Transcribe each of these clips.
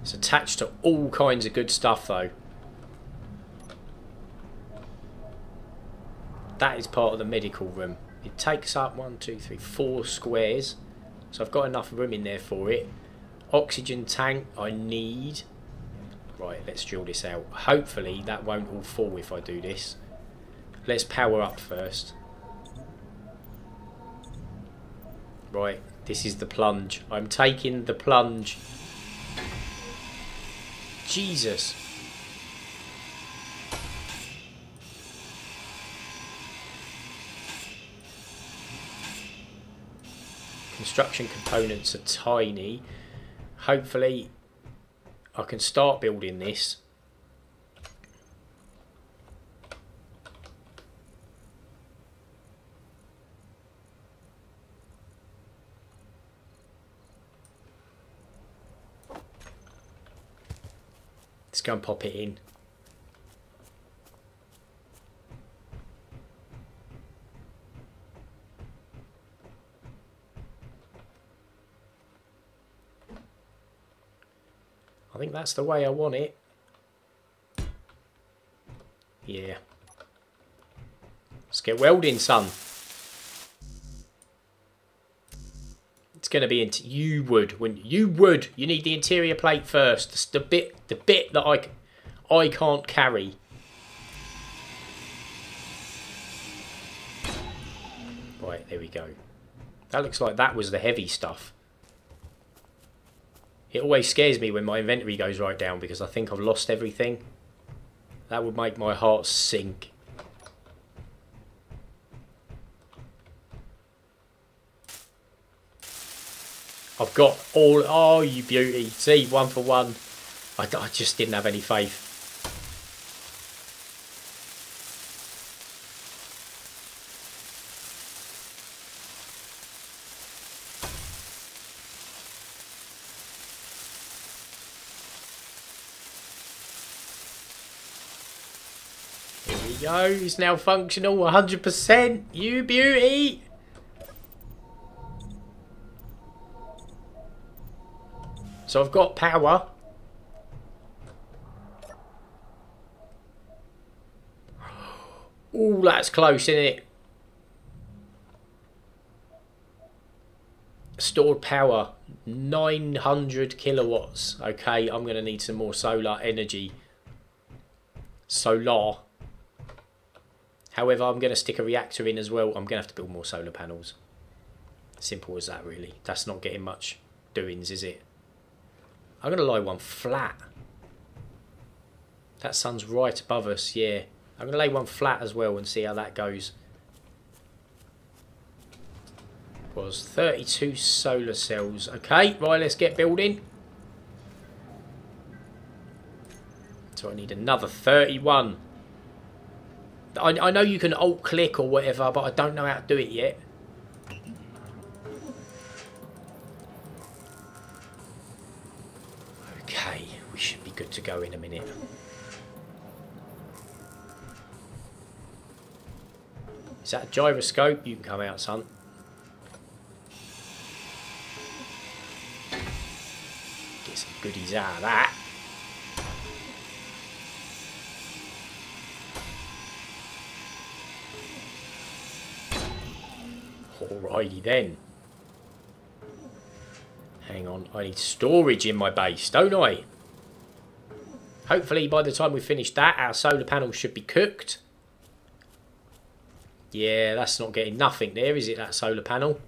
It's attached to all kinds of good stuff though. That is part of the medical room. It takes up 1, 2, 3, 4 squares. So I've got enough room in there for it. Oxygen tank I need. Right, let's drill this out. Hopefully that won't all fall if I do this. Let's power up first. Right, this is the plunge. I'm taking the plunge. Jesus. Construction components are tiny. Hopefully I can start building this. Let's go and pop it in. I think that's the way I want it. Yeah. Let's get welding, son. It's going to be you would you need the interior plate first. It's the bit that I can't carry. Right, there we go. That looks like that was the heavy stuff. It always scares me when my inventory goes right down because I think I've lost everything. That would make my heart sink. I've got all... Oh, you beauty. See, 1 for 1. I just didn't have any faith. Here we go. It's now functional 100%. You beauty. So I've got power. Oh, that's close, isn't it? Stored power, 900 kilowatts. Okay, I'm going to need some more solar energy. Solar. However, I'm going to stick a reactor in as well. I'm going to have to build more solar panels. Simple as that, really. That's not getting much doings, is it? I'm going to lie one flat. That sun's right above us, yeah. I'm going to lay one flat as well and see how that goes. Was 32 solar cells. Okay, right, let's get building. So I need another 31. I know you can alt-click or whatever, but I don't know how to do it yet. Okay, we should be good to go in a minute. Is that a gyroscope? You can come out, son. Get some goodies out of that. Alrighty then. Hang on, I need storage in my base, don't I? Hopefully by the time we finish that, our solar panels should be cooked. Yeah, that's not getting nothing there, is it, that solar panel?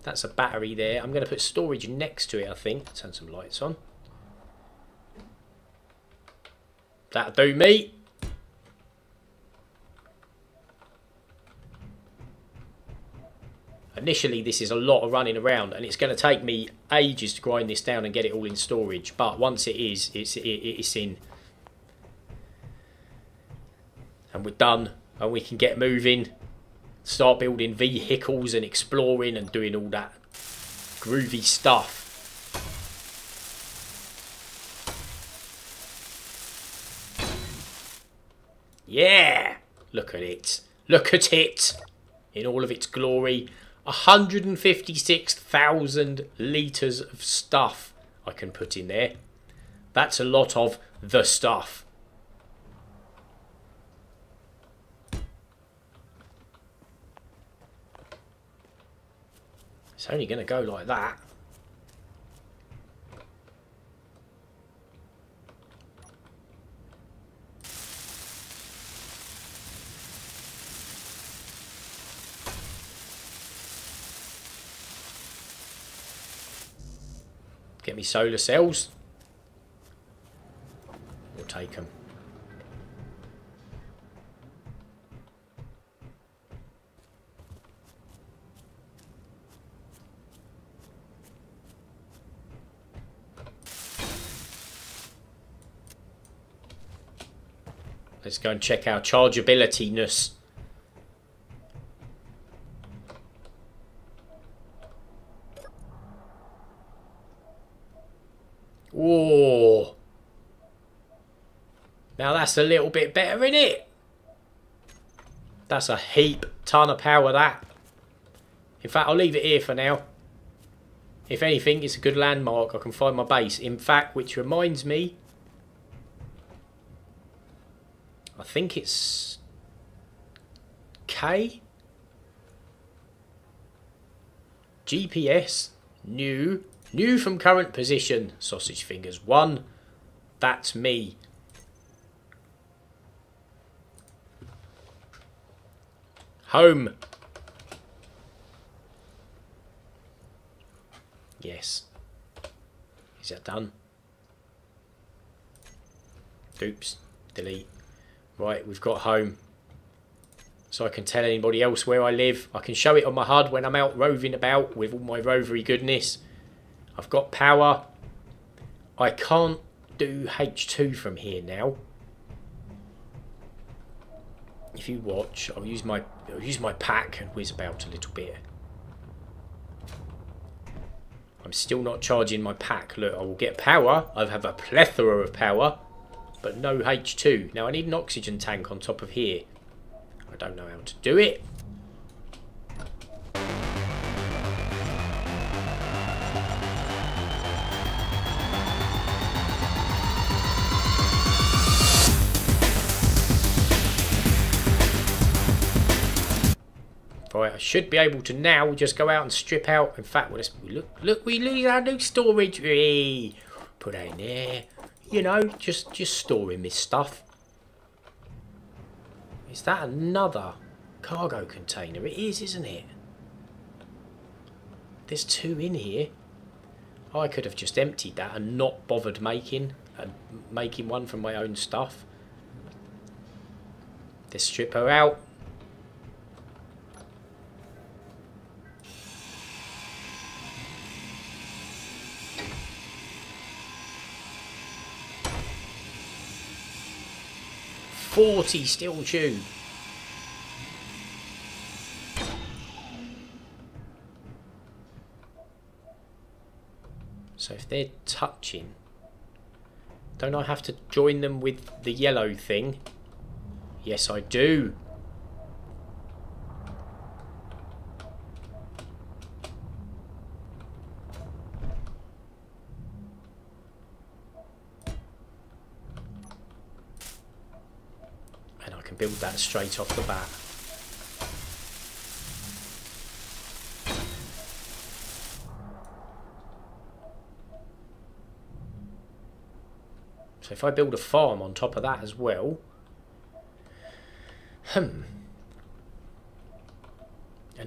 That's a battery there. I'm going to put storage next to it, I think. Turn some lights on. That'll do me. Initially, this is a lot of running around, and it's going to take me ages to grind this down and get it all in storage. But once it is, it's in. And we're done, and we can get moving. Start building vehicles and exploring and doing all that groovy stuff. Yeah! Look at it. Look at it! in all of its glory. 156,000 litres of stuff I can put in there. That's a lot of the stuff. It's only going to go like that. Get me solar cells. We'll take them. Let's go and check our chargeability-ness. Whoa. Now that's a little bit better, isn't it? That's a heap ton of power, that. In fact, I'll leave it here for now. If anything, it's a good landmark. I can find my base. In fact, which reminds me, I think it's K. GPS. New from current position. Sausage fingers 1. That's me. Home. Yes. Is that done? Oops. Delete. Right, we've got home. So I can tell anybody else where I live. I can show it on my HUD when I'm out roving about with all my rovery goodness. I've got power. I can't do H2 from here now. If you watch, I'll use my pack and whiz about a little bit. I'm still not charging my pack. Look, I will get power. I have a plethora of power, but no H2. Now I need an oxygen tank on top of here. I don't know how to do it. Right, I should be able to now just go out and strip out. In fact, look, we lose our new storage. Put that in there. You know, just storing this stuff. Is that another cargo container? It is, isn't it? There's 2 in here. I could have just emptied that and not bothered making one from my own stuff. Let's strip her out. $40 steel tube. So if they're touching, don't I have to join them with the yellow thing? Yes, I do. Build that straight off the bat. So if I build a farm on top of that as well, an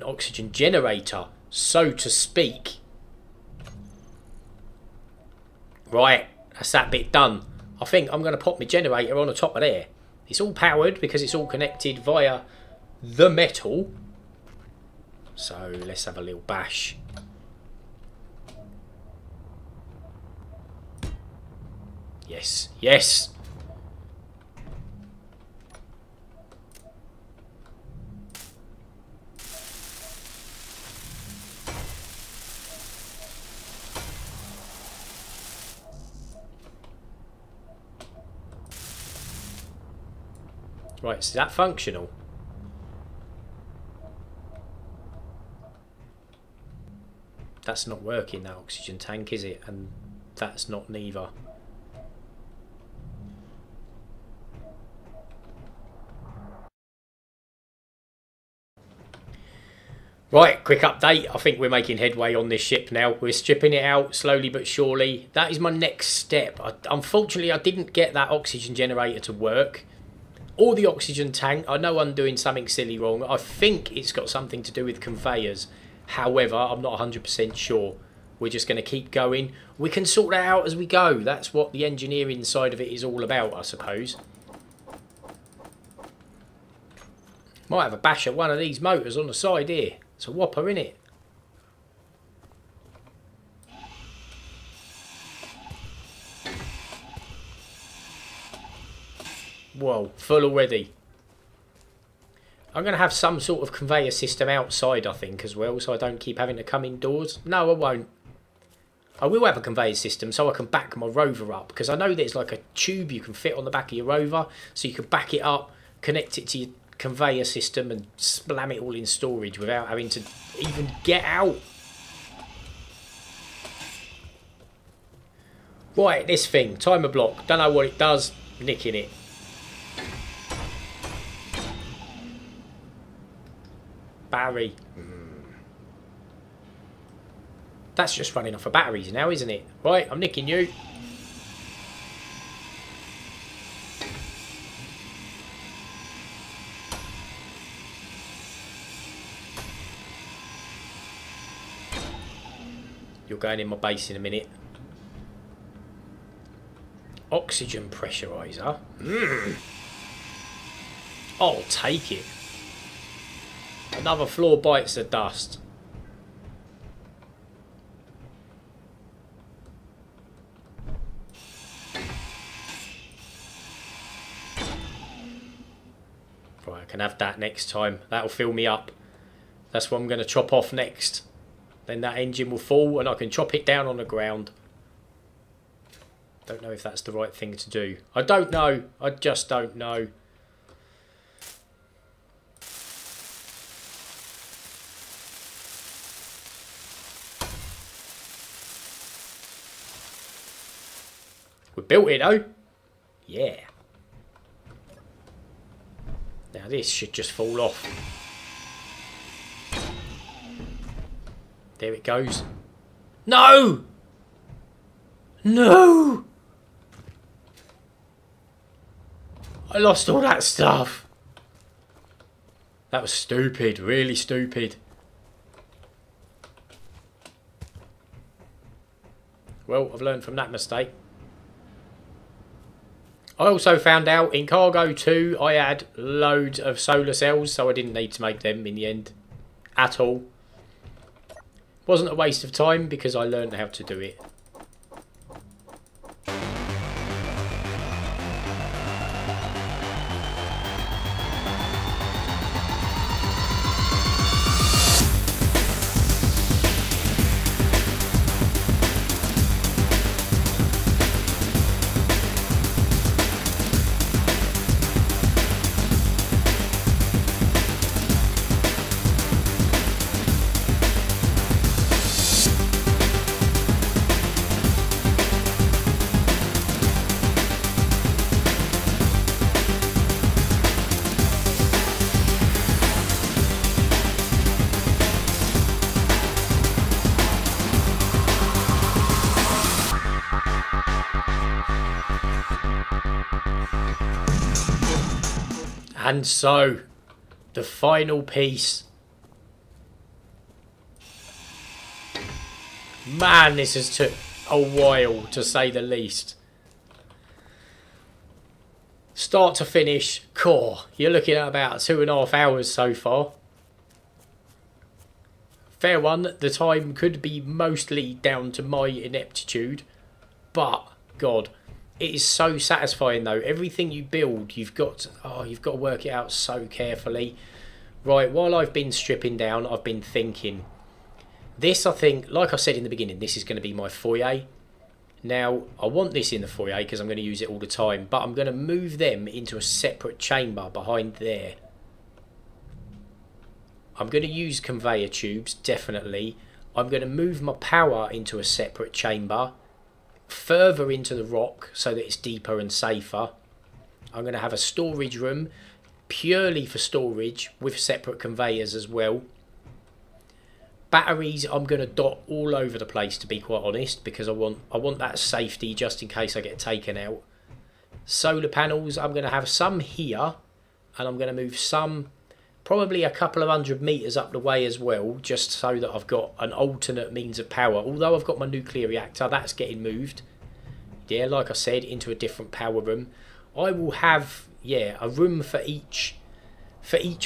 oxygen generator, so to speak. Right, that's that bit done. I think I'm going to pop my generator on the top of there. It's all powered because it's all connected via the metal. So let's have a little bash. Yes, yes. Right, is that functional? That's not working, that oxygen tank, is it? And that's not neither. Right, quick update. I think we're making headway on this ship now. We're stripping it out slowly but surely. That is my next step. Unfortunately, I didn't get that oxygen generator to work. Or the oxygen tank. I know I'm doing something silly wrong. I think it's got something to do with conveyors. However, I'm not 100% sure. We're just going to keep going. We can sort that out as we go. That's what the engineering side of it is all about, I suppose. Might have a bash at one of these motors on the side here. It's a whopper, innit? Whoa, full already. I'm going to have some sort of conveyor system outside, I think, as well, so I don't keep having to come indoors. No, I won't. I will have a conveyor system so I can back my rover up, because I know there's like a tube you can fit on the back of your rover, so you can back it up, connect it to your conveyor system and slam it all in storage without having to even get out. Right, this thing, timer block, don't know what it does, nicking it. Battery. That's just running off of batteries now, isn't it? Right, I'm nicking you. You're going in my base in a minute. Oxygen pressurizer. I'll take it. Another floor bites the dust. Right, I can have that next time. That'll fill me up. That's what I'm going to chop off next. Then that engine will fall and I can chop it down on the ground. Don't know if that's the right thing to do. I don't know. I just don't know. We built it though. Yeah. Now this should just fall off. There it goes. No! No! I lost all that stuff. That was stupid, really stupid. Well, I've learned from that mistake. I also found out in Cargo 2 I had loads of solar cells, so I didn't need to make them in the end at all. Wasn't a waste of time because I learned how to do it. And so, the final piece. Man, this has took a while, to say the least. Start to finish, core. You're looking at about 2.5 hours so far. Fair one, the time could be mostly down to my ineptitude. But, God, it is so satisfying though. Everything you build, you've got to work it out so carefully. Right, while I've been stripping down, I've been thinking. This, I think, like I said in the beginning, this is going to be my foyer. Now, I want this in the foyer because I'm going to use it all the time, but I'm going to move them into a separate chamber behind there. I'm going to use conveyor tubes, definitely. I'm going to move my power into a separate chamber, further into the rock so that it's deeper and safer. I'm going to have a storage room purely for storage with separate conveyors as well. Batteries I'm going to dot all over the place, to be quite honest, because I want that safety just in case I get taken out. Solar panels, I'm going to have some here, and I'm going to move some probably a couple of 100 meters up the way as well, just so that I've got an alternate means of power. Although I've got my nuclear reactor, that's getting moved. Yeah, like I said, into a different power room. I will have, yeah, a room for each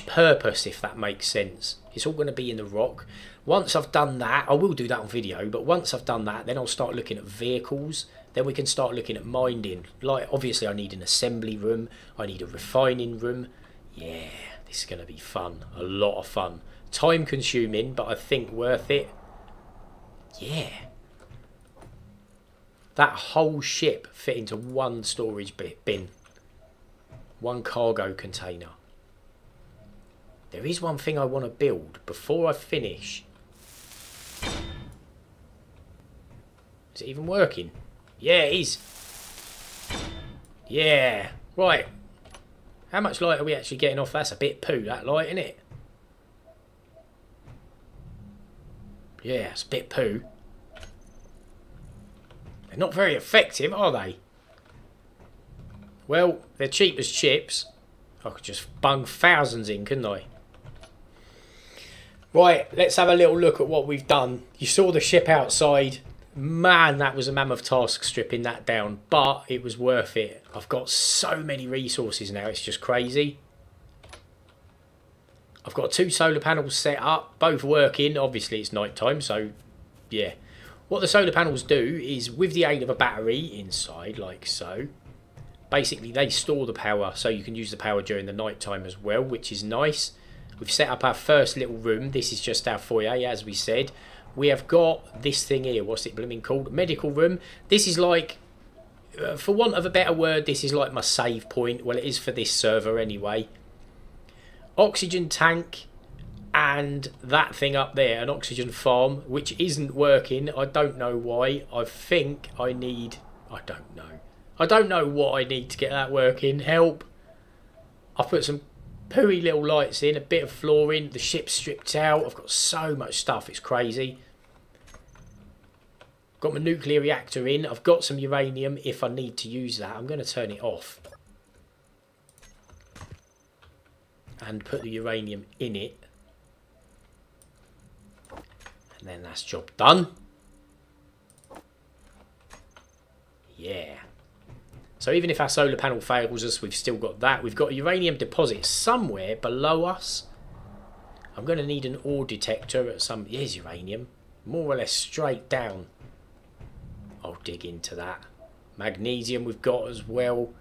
purpose, if that makes sense. It's all going to be in the rock. Once I've done that, I will do that on video, but once I've done that, then I'll start looking at vehicles. Then we can start looking at mining. Like, obviously I need an assembly room, I need a refining room. Yeah, this is going to be fun, a lot of fun. Time consuming, but I think worth it. Yeah. That whole ship fit into one storage bin. One cargo container. There is one thing I want to build before I finish. Is it even working? Yeah, it is. Yeah. Right. How much light are we actually getting off? That's a bit poo, that light, isn't it? Yeah, it's a bit poo. They're not very effective, are they? Well, they're cheap as chips. I could just bung thousands in, couldn't I? Right, let's have a little look at what we've done. You saw the ship outside. Man, that was a mammoth task stripping that down, but it was worth it. I've got so many resources now, it's just crazy. I've got 2 solar panels set up, both working. Obviously it's night time, so yeah. What the solar panels do is, with the aid of a battery inside, like so, basically they store the power, so you can use the power during the night time as well, which is nice. We've set up our first little room. This is just our foyer, as we said. We have got this thing here. What's it blooming called? Medical room. This is like, for want of a better word, this is like my save point. Well, it is for this server anyway. Oxygen tank and that thing up there, an oxygen farm, which isn't working. I don't know why. I think I need... I don't know. I don't know what I need to get that working. Help. I've put some pooey little lights in, a bit of flooring, the ship's stripped out. I've got so much stuff, it's crazy. Got my nuclear reactor in. I've got some uranium if I need to use that. I'm going to turn it off and put the uranium in it, and then that's job done. Yeah. So even if our solar panel fails us, we've still got that. We've got a uranium deposit somewhere below us. I'm going to need an ore detector at some... Here's uranium. More or less straight down. I'll dig into that. Magnesium we've got as well.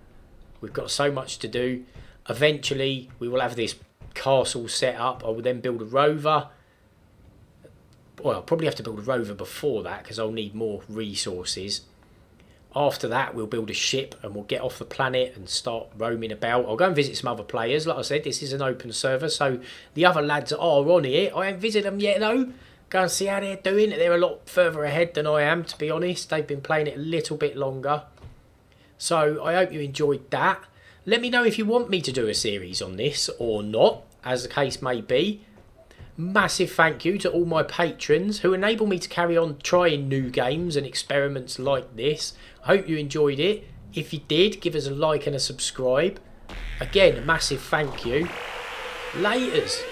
We've got so much to do. Eventually, we will have this castle set up. I will then build a rover. Well, I'll probably have to build a rover before that, because I'll need more resources. After that, we'll build a ship and we'll get off the planet and start roaming about. I'll go and visit some other players. Like I said, this is an open server, so the other lads are on here. I haven't visited them yet, though. Go and see how they're doing. They're a lot further ahead than I am, to be honest. They've been playing it a little bit longer. So I hope you enjoyed that. Let me know if you want me to do a series on this or not, as the case may be. Massive thank you to all my patrons who enable me to carry on trying new games and experiments like this. I hope you enjoyed it. If you did, give us a like and a subscribe. Again, a massive thank you. Laters.